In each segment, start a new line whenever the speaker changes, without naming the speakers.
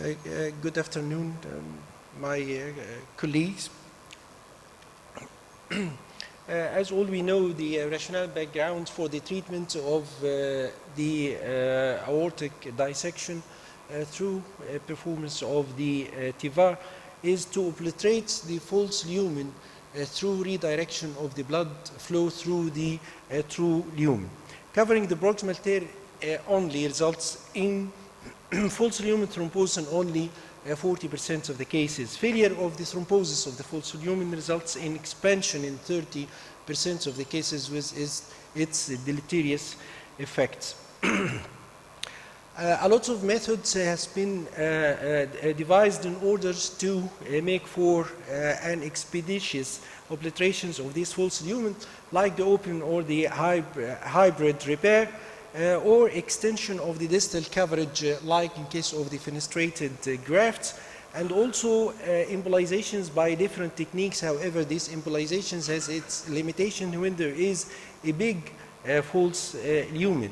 Good afternoon, my colleagues. As all we know, the rationale background for the treatment of the aortic dissection through performance of the TIVAR is to obliterate the false lumen through redirection of the blood flow through the true lumen. Covering the proximal tear only results in false lumen thrombosis in only 40% of the cases. Failure of the thrombosis of the false lumen results in expansion in 30% of the cases with its deleterious effects. A lot of methods has been devised in order to make for an expeditious obliterations of these false lumen, like the open or the hybrid repair, or extension of the distal coverage, like in case of the fenestrated grafts, and also embolizations by different techniques. However, these embolizations has its limitation when there is a big false lumen.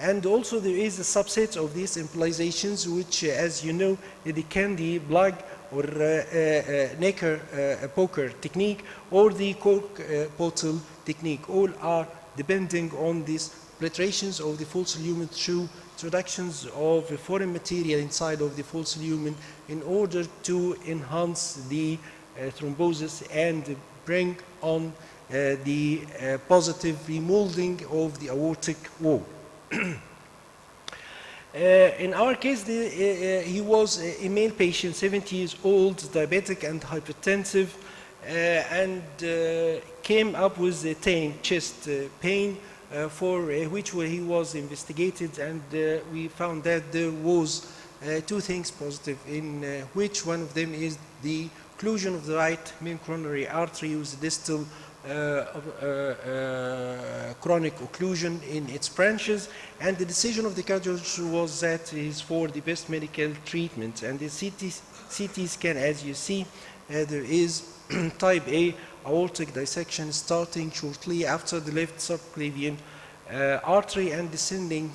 And also there is a subset of these embolizations which, as you know, the candy plug or Necker poker technique or the cork bottle technique. All are depending on these obliterations of the false lumen through introductions of foreign material inside of the false lumen in order to enhance the thrombosis and bring on the positive remolding of the aortic wall. In our case, he was a male patient, 70 years old, diabetic and hypertensive, and came up with a chest pain, for which he was investigated, and we found that there was two things positive, in which one of them is the occlusion of the right main coronary artery with distal chronic occlusion in its branches, and the decision of the cardiologist was that is for the best medical treatment. And the CT scan, as you see, there is type A aortic dissection starting shortly after the left subclavian artery and descending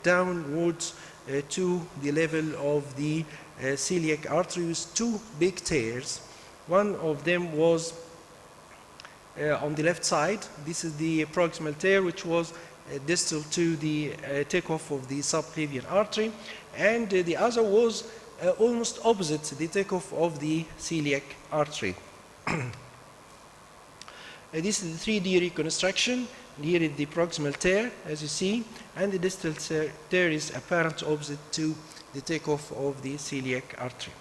downwards to the level of the celiac artery with two big tears. One of them was on the left side. This is the proximal tear, which was distal to the takeoff of the subclavian artery, and the other was almost opposite the takeoff of the celiac artery. This is the 3D reconstruction. Here is the proximal tear, as you see, and the distal tear is apparent opposite to the takeoff of the celiac artery.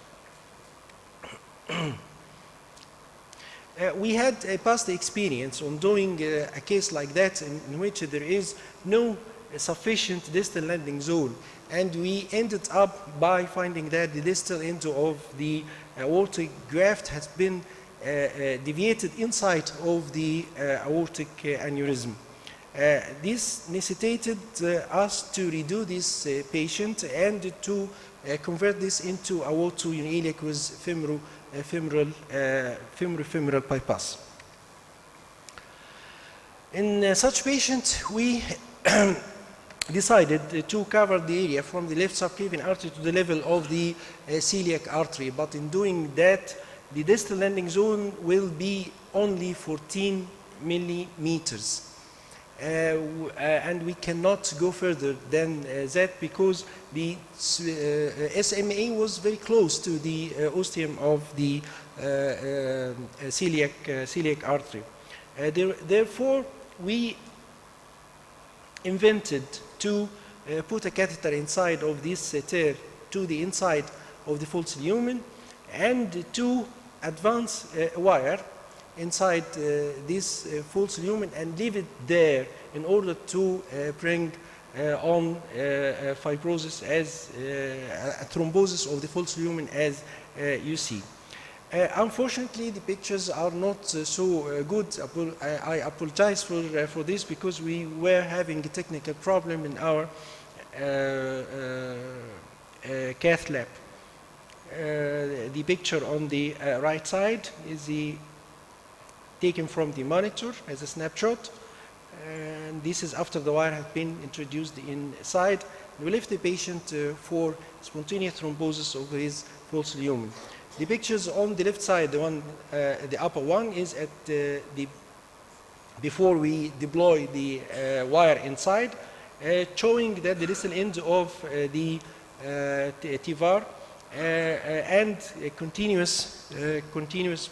We had a past experience on doing a case like that in which there is no sufficient distal landing zone, and we ended up by finding that the distal end of the aortic graft has been deviated inside of the aortic aneurysm. This necessitated us to redo this patient and to convert this into aortouniiliac with femoral bypass. In such patient, we decided to cover the area from the left subclavian artery to the level of the celiac artery, but in doing that, the distal landing zone will be only 14 millimeters. And we cannot go further than that because the SMA was very close to the ostium of the celiac artery. Therefore, we invented to put a catheter inside of this tear to the inside of the false lumen and to advance a wire inside this false lumen and leave it there in order to bring on fibrosis as a thrombosis of the false lumen, as you see. Unfortunately, the pictures are not so good. I apologize for this because we were having a technical problem in our cath lab. The picture on the right side is taken from the monitor as a snapshot. and this is after the wire has been introduced inside. We left the patient for spontaneous thrombosis of his false lumen. The pictures on the left side, the upper one, is at before we deploy the wire inside, showing that the distal end of the TVAR and a continuous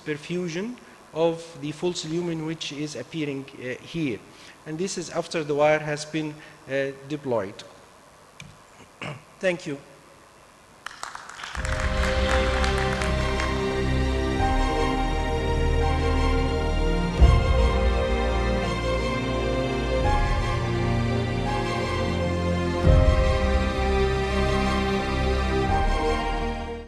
perfusion of the false lumen, which is appearing here. And this is after the wire has been deployed. Thank you.